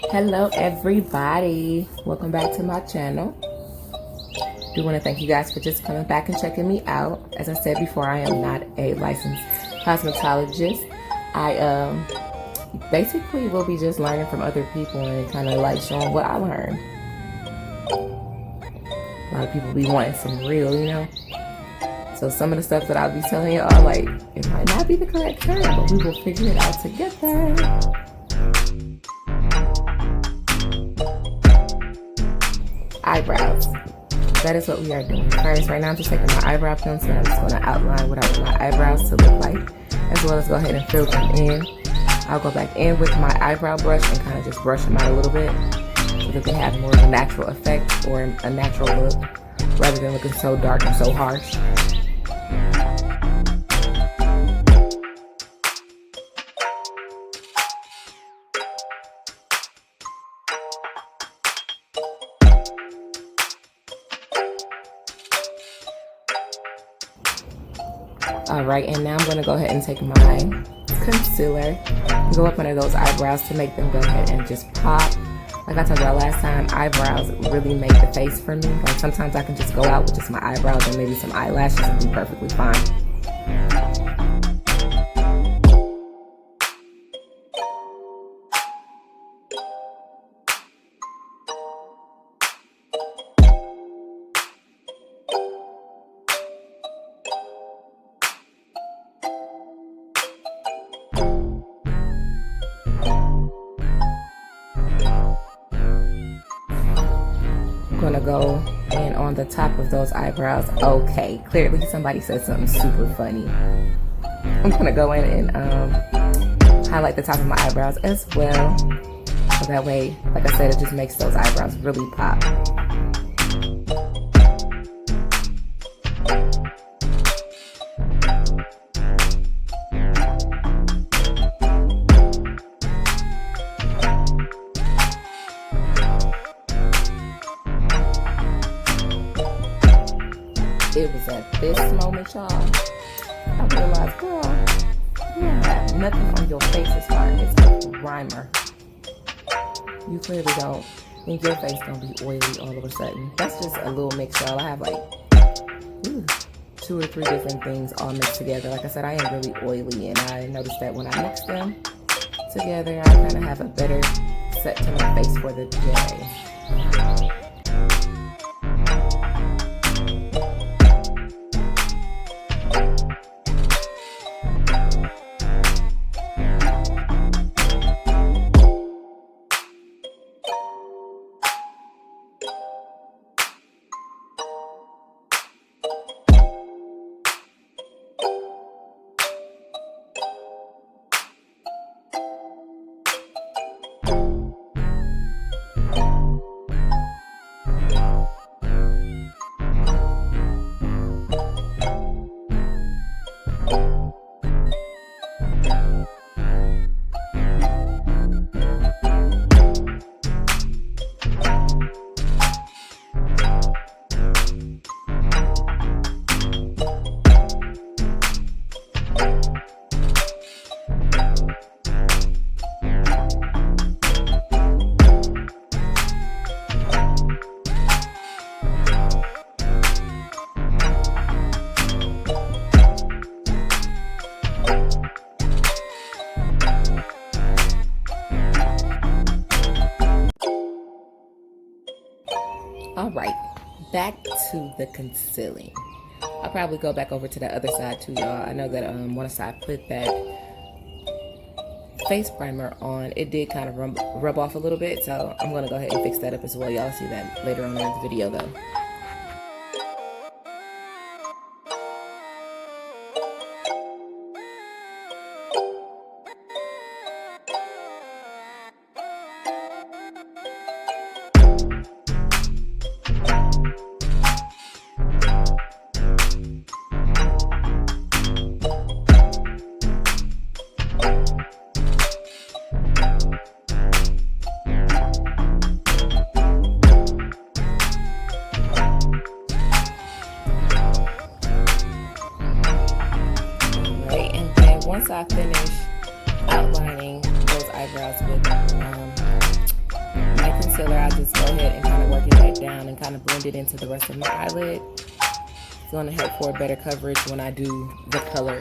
Hello everybody, welcome back to my channel. Do want to thank you guys for just coming back and checking me out. As I said before, I am not a licensed cosmetologist. I basically will be just learning from other people and kind of like showing what I learned. A lot of people be wanting some real, so some of the stuff that I'll be telling you are like, it might not be the correct term, but we will figure it out together. Eyebrows. That is what we are doing first. Right now I'm just taking my eyebrow pencil and I'm just going to outline what I want my eyebrows to look like, as well as go ahead and fill them in. I'll go back in with my eyebrow brush and kind of just brush them out a little bit so that they have more of a natural effect or a natural look rather than looking so dark and so harsh. Alright, and now I'm going to go ahead and take my concealer and go up under those eyebrows to make them go ahead and just pop. Like I told y'all last time, eyebrows really make the face for me. Like sometimes I can just go out with just my eyebrows and maybe some eyelashes and be perfectly fine. Gonna go in on the top of those eyebrows. Okay, clearly somebody said something super funny. I'm gonna go in and highlight the top of my eyebrows as well, so that way, like I said, it just makes those eyebrows really pop. It was at this moment, y'all, I realized, girl, you don't have nothing on your face as far as a primer. You clearly don't. And your face gonna be oily all of a sudden. That's just a little mix, y'all. I have like 2 or 3 different things all mixed together. Like I said, I am really oily, and I noticed that when I mix them together, I kind of have a better set to my face for the day. Alright, back to the concealing. I'll probably go back over to the other side too, y'all. I know that once I put that face primer on, it did kind of rub off a little bit, so I'm going to go ahead and fix that up as well. Y'all see that later on in the video though. once I finish outlining those eyebrows with concealer, I just go ahead and kind of work it back down and kind of blend it into the rest of my eyelid. It's going to help for better coverage when I do the color.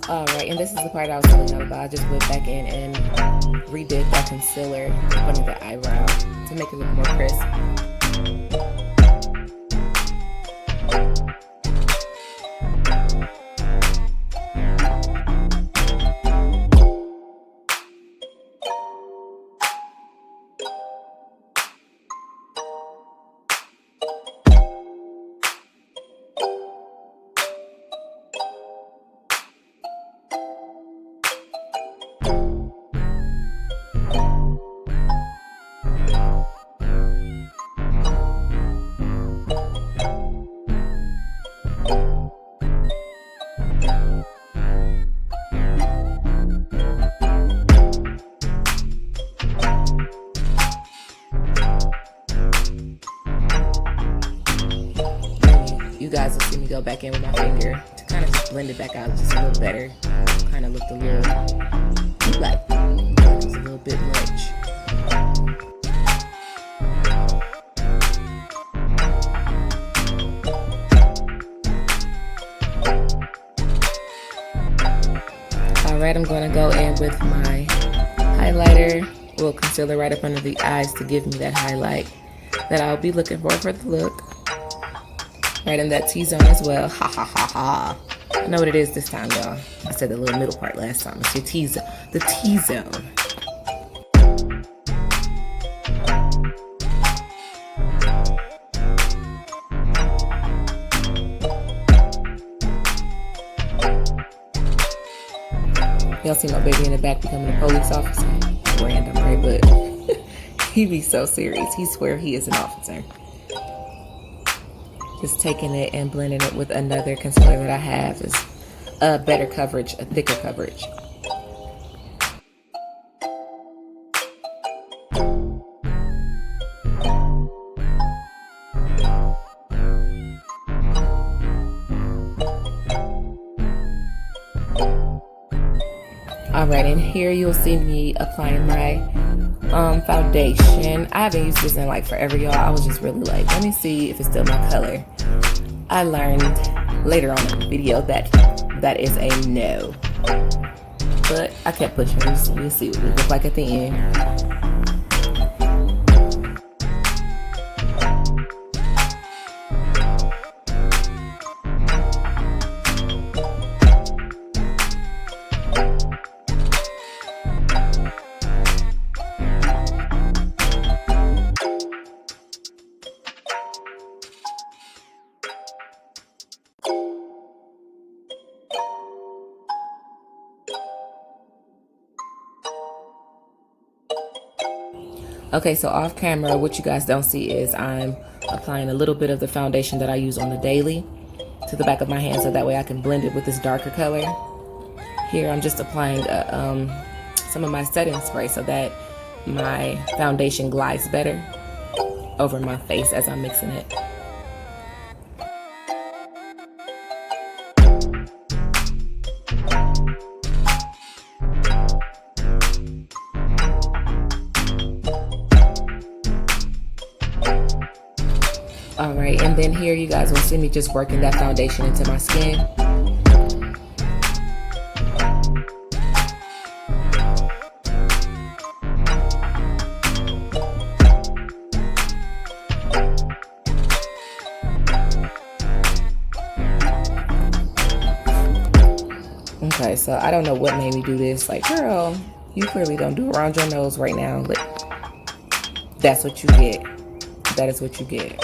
Alright, and this is the part I was telling you about. I just went back in and redid that concealer under the eyebrow to make it look more crisp. You guys will see me go back in with my finger to kind of just blend it back out just a little better. Kind of looked a little like it was a little bit much. Alright, I'm going to go in with my highlighter, little concealer right up under the eyes to give me that highlight that I'll be looking for the look. Right in that T-zone as well. Ha ha ha ha. I know what it is this time, y'all. I said the little middle part last time. It's your T-zone. The T-zone. Y'all see my baby in the back becoming a police officer? Random, right? But he be so serious. He swear he is an officer. Just taking it and blending it with another concealer that I have is a better coverage, a thicker coverage. Alright, and here you'll see me applying my foundation. I haven't used this in like forever, y'all. I was just really like, let me see if it's still my color. I learned later on in the video that that is a no. But I kept pushing. We'll see what it looks like at the end. Okay, so off camera, what you guys don't see is I'm applying a little bit of the foundation that I use on the daily to the back of my hand, so that way I can blend it with this darker color. Here I'm just applying some of my setting spray so that my foundation glides better over my face as I'm mixing it. Alright, and then here you guys will see me just working that foundation into my skin. Okay, so I don't know what made me do this. Like, girl, you clearly don't do around your nose right now. But that's what you get. That is what you get.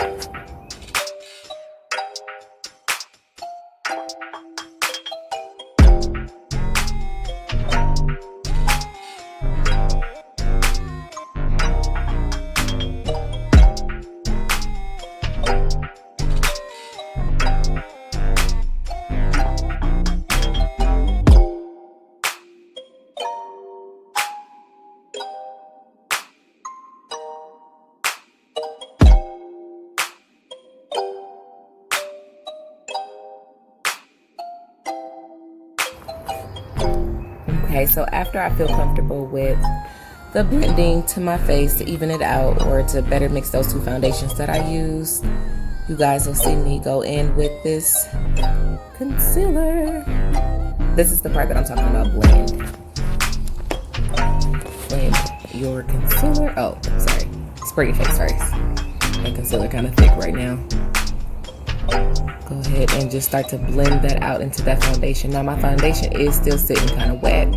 Okay, so after I feel comfortable with the blending to my face to even it out or to better mix those two foundations that I use, you guys will see me go in with this concealer. This is the part that I'm talking about, blend. Blend your concealer. Oh, sorry. Spray your face first. My concealer kind of thick right now. Go ahead and just start to blend that out into that foundation. Now my foundation is still sitting kind of wet.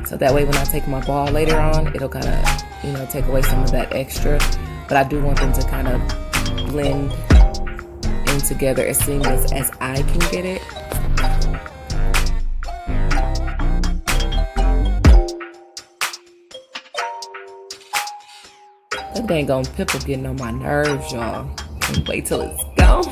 So that way when I take my ball later on, it'll kind of, you know, take away some of that extra. But I do want them to kind of blend in together as seamless as I can get it. That dang gone pimple getting on my nerves, y'all. Can't wait till it's gone.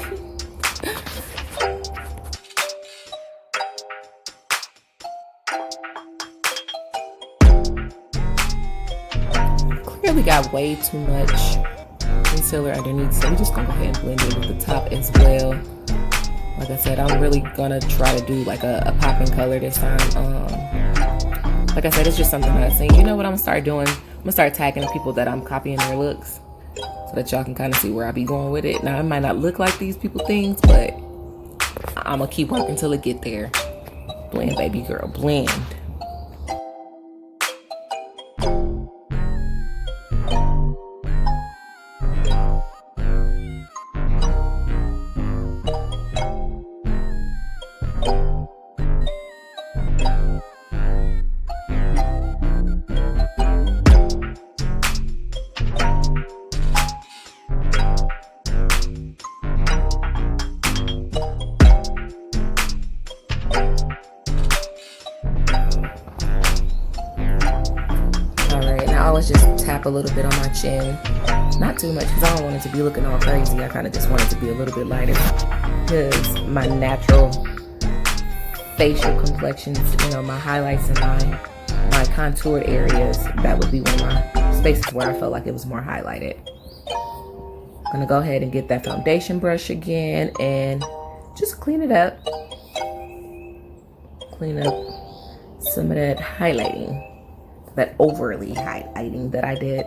Clearly got way too much concealer underneath, so we're just gonna go ahead and blend it with the top as well. Like I said, I'm really gonna try to do like a popping color this time. Like I said, it's just something I've seen. You know what I'm gonna start doing? I'm gonna start tagging the people that I'm copying their looks so that y'all can kind of see where I be going with it. Now, it might not look like these people things, but I'm gonna keep working till it get there. Blend, baby girl, blend. Just tap a little bit on my chin, not too much because I don't want it to be looking all crazy. I kind of just want it to be a little bit lighter because my natural facial complexions, you know, my highlights and my contoured areas, that would be one of my spaces where I felt like it was more highlighted. I'm gonna go ahead and get that foundation brush again and just clean it up, clean up some of that highlighting, that overly highlighting that I did.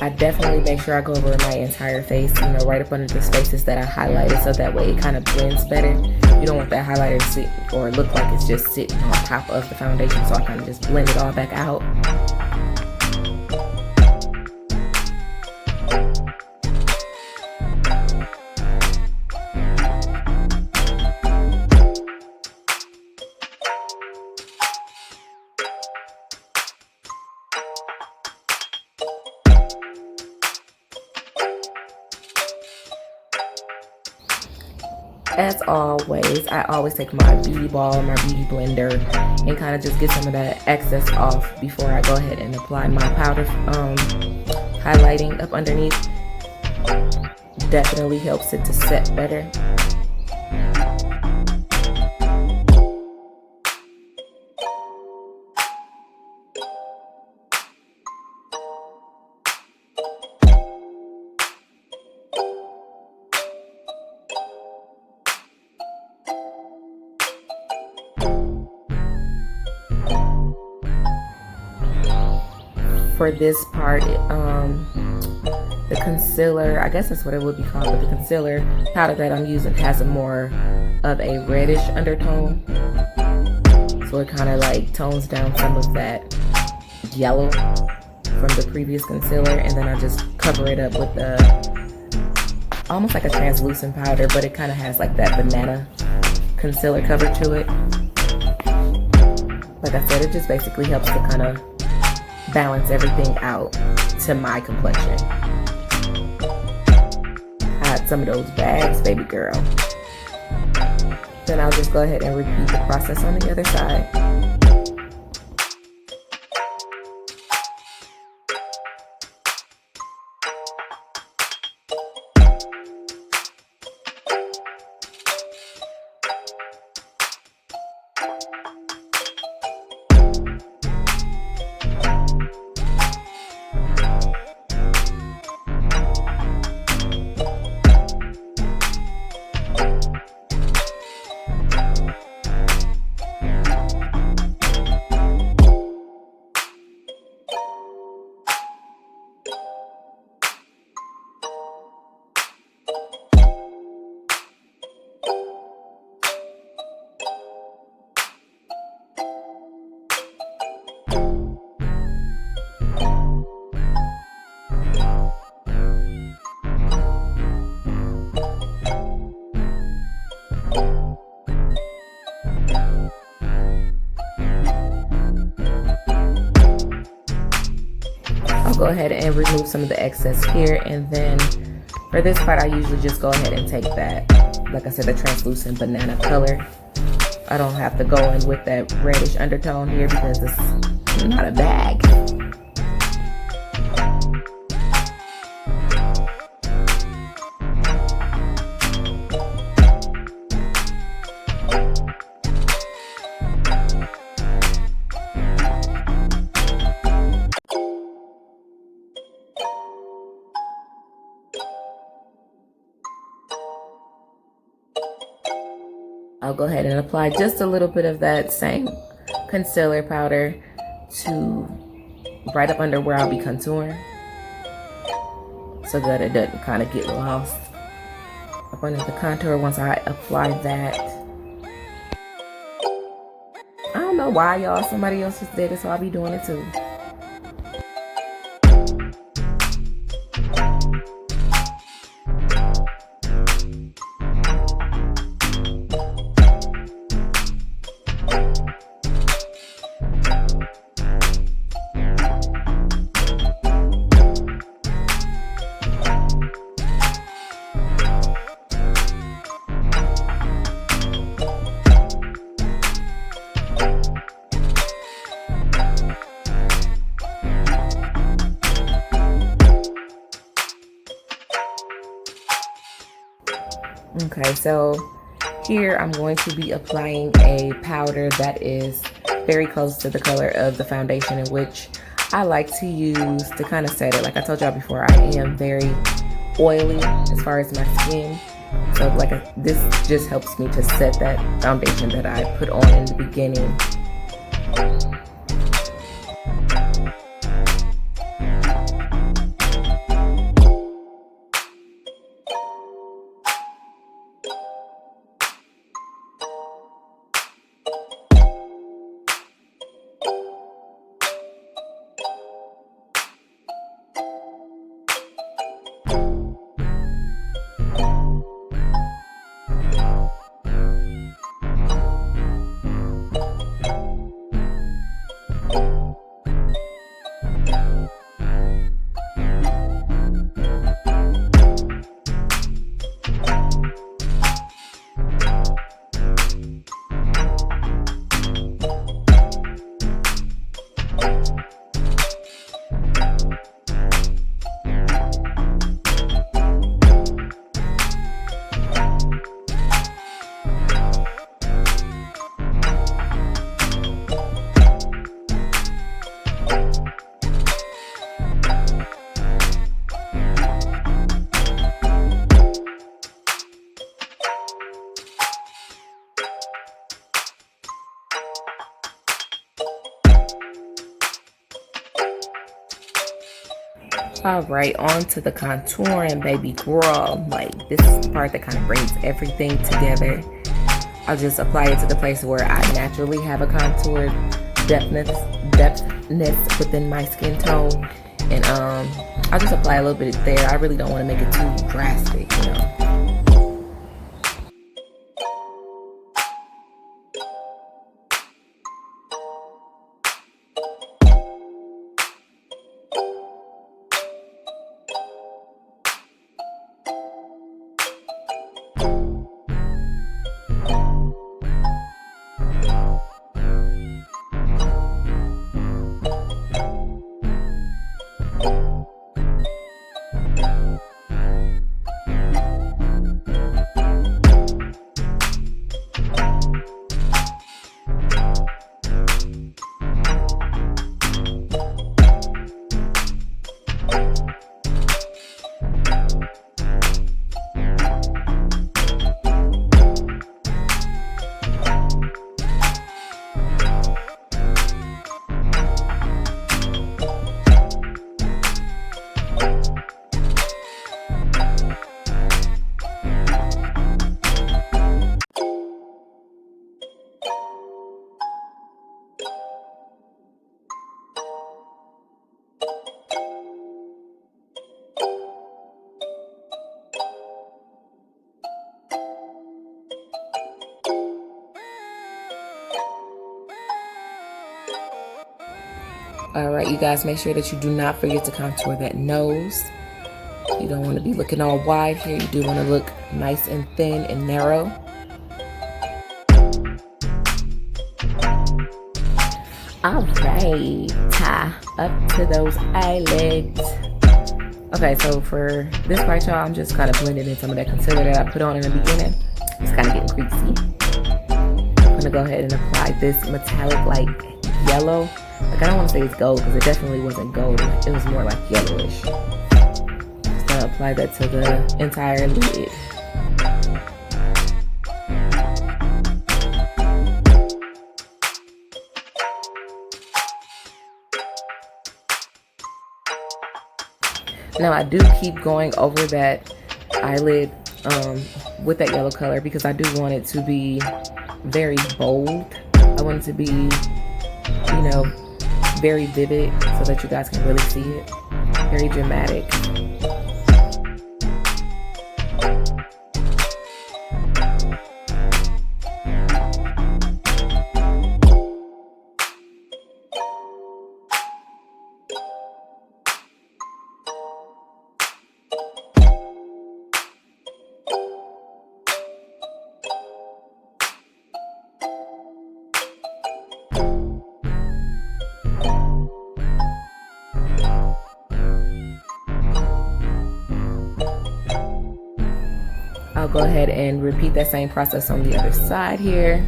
I definitely make sure I go over my entire face, you know, right up under the spaces that I highlighted, so that way it kind of blends better. You don't want that highlighter to sit or look like it's just sitting on top of the foundation, so I kind of just blend it all back out. As always, I always take my beauty ball, my beauty blender, and kind of just get some of that excess off before I go ahead and apply my powder highlighting up underneath. Definitely helps it to set better. For this part, the concealer, I guess that's what it would be called, but the concealer powder that I'm using has a more of a reddish undertone, so it kind of like tones down some of that yellow from the previous concealer, and then I just cover it up with the almost like a translucent powder, but it kind of has like that banana concealer cover to it. Like I said, it just basically helps to kind of balance everything out to my complexion. Hide some of those bags, baby girl. Then I'll just go ahead and repeat the process on the other side. I'll go ahead and remove some of the excess here, and then for this part I usually just go ahead and take that, like I said, the translucent banana color. I don't have to go in with that reddish undertone here because it's not a bag. I'll go ahead and apply just a little bit of that same concealer powder to right up under where I'll be contouring, so that it doesn't kind of get lost up under the contour once I apply that. I don't know why, y'all. Somebody else just did it, so I'll be doing it too. Okay, so here I'm going to be applying a powder that is very close to the color of the foundation, in which I like to use to kind of set it. Like I told y'all before, I am very oily as far as my skin. So this just helps me to set that foundation that I put on in the beginning. All right, on to the contouring, baby girl. Like, this is the part that kind of brings everything together. I'll just apply it to the place where I naturally have a contour depthness within my skin tone, and I'll just apply a little bit there. I really don't want to make it too drastic, you know. All right, you guys, make sure that you do not forget to contour that nose. You don't want to be looking all wide here. You do want to look nice and thin and narrow. All right, tie up to those eyelids. Okay, so for this part, y'all, I'm just kind of blending in some of that concealer that I put on in the beginning. It's kind of getting creasy. I'm gonna go ahead and apply this metallic like yellow. Like, I don't want to say it's gold because it definitely wasn't gold. It was more like yellowish. Just gonna apply that to the entire lid. Now I do keep going over that eyelid with that yellow color because I do want it to be very bold. I want it to be, you know, very vivid so that you guys can really see it. Very dramatic. I'll go ahead and repeat that same process on the other side here.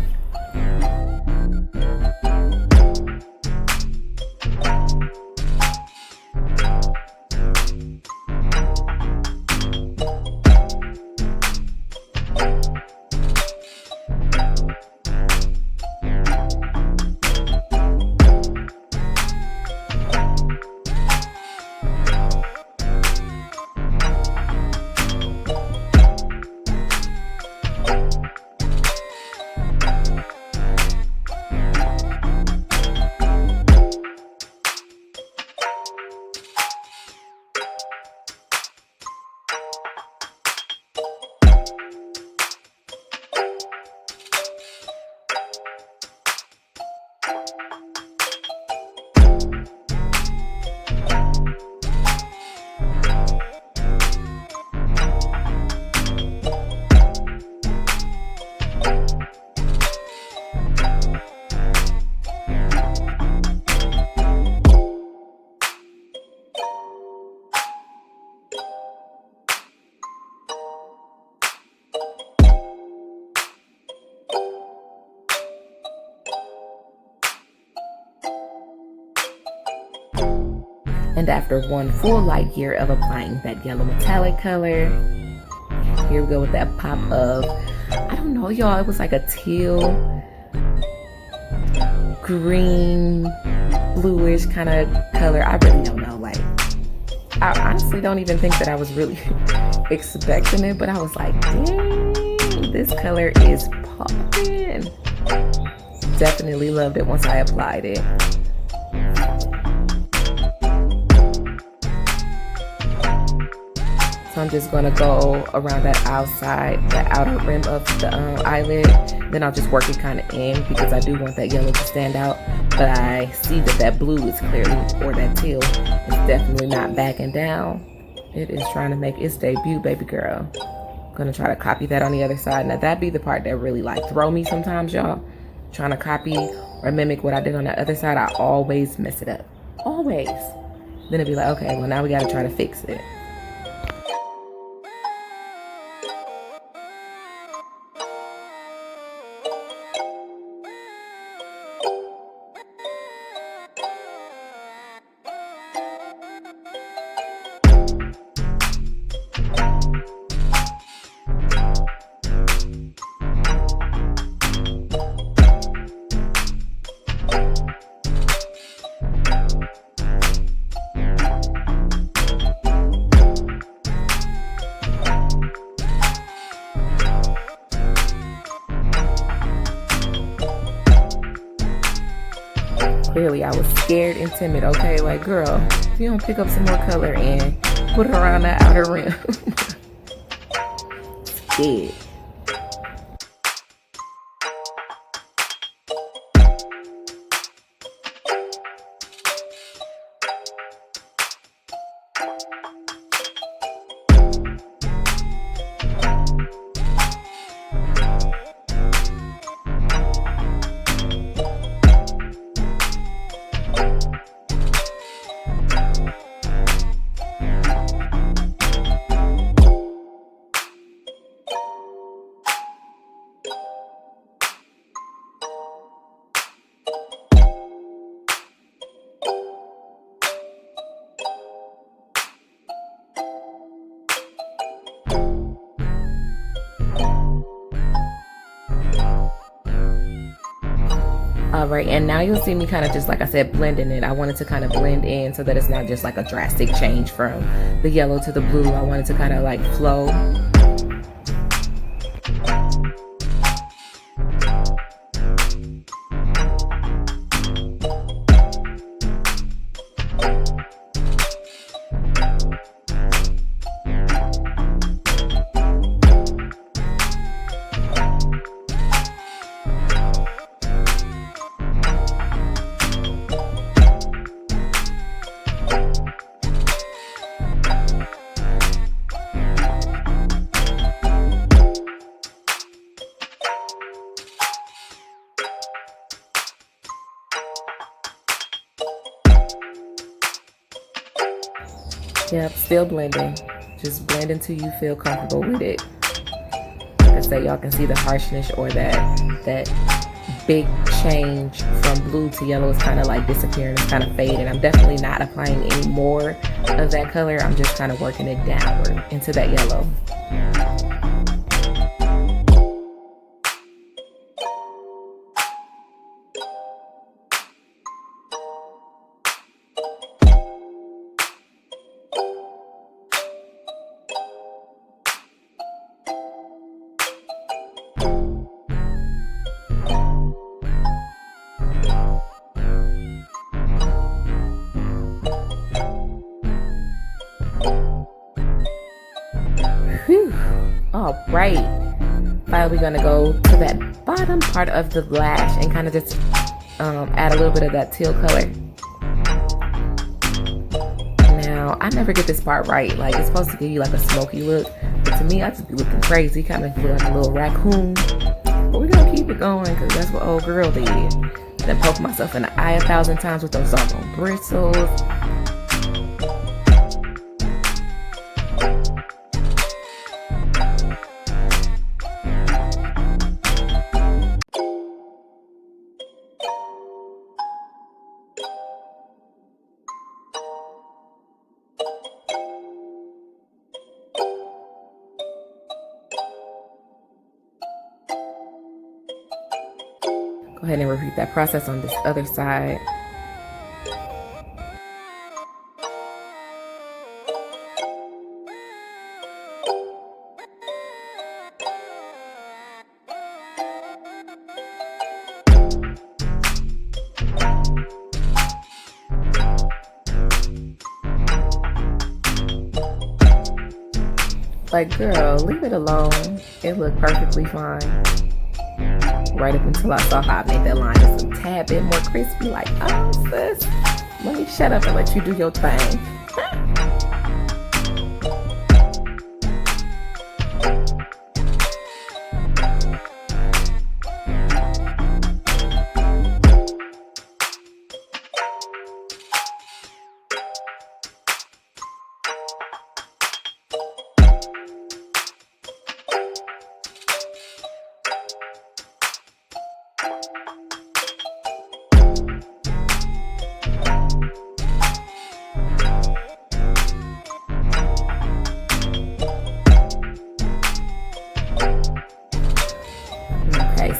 And after one full light year of applying that yellow metallic color, here we go with that pop of, I don't know, y'all, it was like a teal, green, bluish kind of color. I really don't know. Like, I honestly don't even think that I was really expecting it, but I was like, dang, this color is popping. Definitely loved it once I applied it. So I'm just going to go around that outside, the outer rim of the eyelid. Then I'll just work it kind of in because I do want that yellow to stand out. But I see that that blue is clearly, or that teal, is definitely not backing down. It is trying to make its debut, baby girl. I'm going to try to copy that on the other side. Now that be the part that really like throw me sometimes, y'all. Trying to copy or mimic what I did on the other side, I always mess it up. Always. Then it'd be like, okay, well now we got to try to fix it. Clearly, I was scared and timid, okay? Like, girl, if you don't pick up some more color and put it around that outer rim. Scared. All right, and now you'll see me kind of just, like I said, blending it. I wanted to kind of blend in so that it's not just like a drastic change from the yellow to the blue. I wanted to kind of like flow. Yep, still blending. Just blend until you feel comfortable with it. Like I say, y'all can see the harshness or that big change from blue to yellow is kind of like disappearing. It's kind of fading. I'm definitely not applying any more of that color. I'm just kind of working it downward into that yellow. Whew. All right. Finally, we're gonna go to that bottom part of the lash and kind of just add a little bit of that teal color. Now, I never get this part right. Like, it's supposed to give you like a smoky look, but to me, I just be looking crazy, kind of feel like a little raccoon. But we're gonna keep it going because that's what old girl did. Then poke myself in the eye 1,000 times with those doggone bristles. Go ahead and repeat that process on this other side. Like, girl, leave it alone. It looked perfectly fine. Right up until I saw how I made that line just a tad bit more crispy. Like, oh, sis, let me shut up and let you do your thing.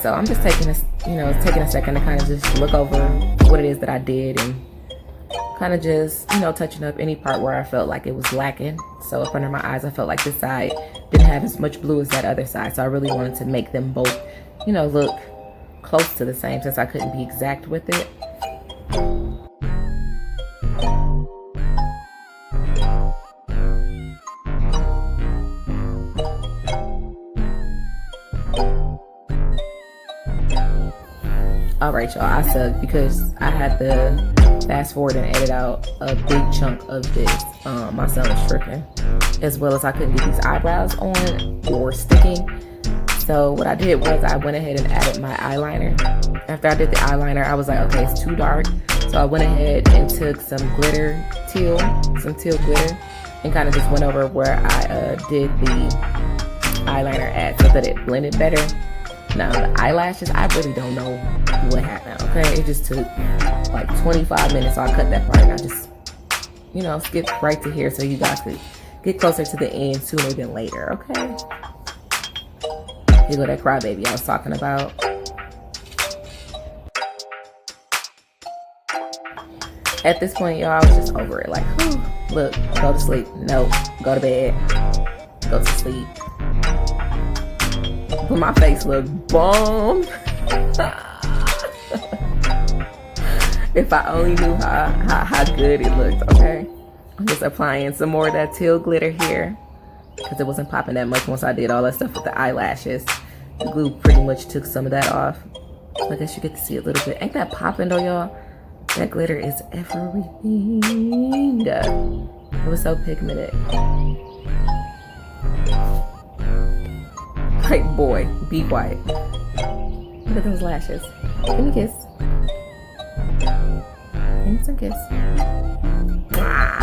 So I'm just taking a second to kind of just look over what it is that I did and kind of just, touching up any part where I felt like it was lacking. So up under my eyes, I felt like this side didn't have as much blue as that other side. So I really wanted to make them both, look close to the same since I couldn't be exact with it. All right, y'all, I suck because I had to fast forward and edit out a big chunk of this. My son was tripping, as well as I couldn't get these eyebrows on or sticking. So what I did was I went ahead and added my eyeliner. After I did the eyeliner, I was like, okay, it's too dark. So I went ahead and took some teal glitter, and kind of just went over where I did the eyeliner at so that it blended better. Now the eyelashes, I really don't know what happened, okay? It just took like 25 minutes, so I cut that part and I just, skipped right to here so you guys could get closer to the end sooner than later, okay? Here go that crybaby I was talking about. At this point, y'all, I was just over it. Like, whew, look, go to sleep. Nope, go to bed. Go to sleep. But my face looked bomb. If I only knew how good it looked, okay? I'm just applying some more of that teal glitter here because it wasn't popping that much once I did all that stuff with the eyelashes. The glue pretty much took some of that off. So I guess you get to see a little bit. Ain't that popping though, y'all? That glitter is everything. It was so pigmented. Like, boy, be quiet. Look at those lashes. Give me a kiss. Give me some kiss. Mwah.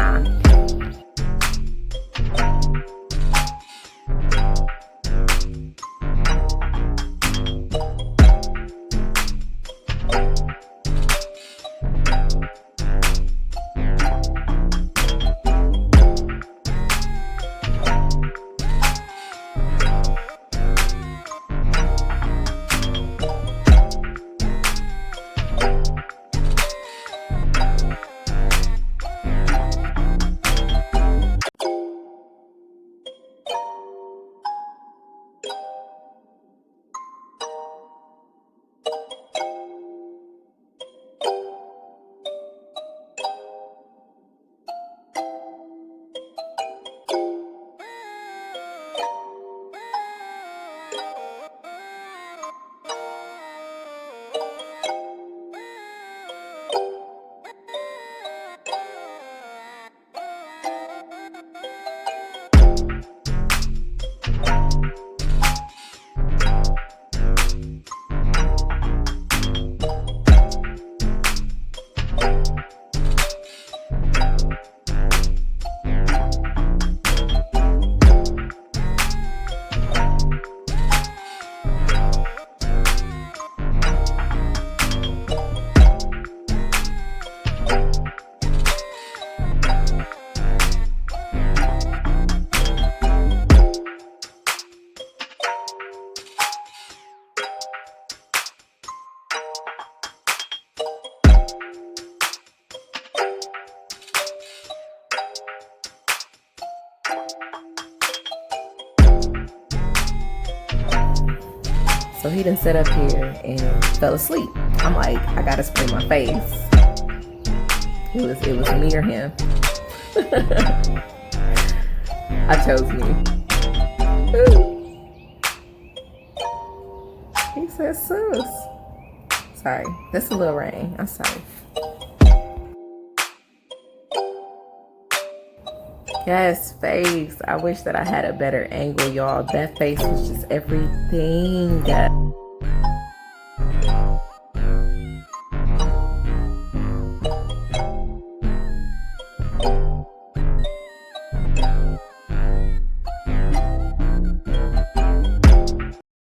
So he done sat up here and fell asleep. I'm like, I gotta spray my face. It was me or him. I chose me. Ooh. He said, sus. Sorry, that's a little rain. I'm sorry. Yes, face. I wish that I had a better angle, y'all. That face was just everything.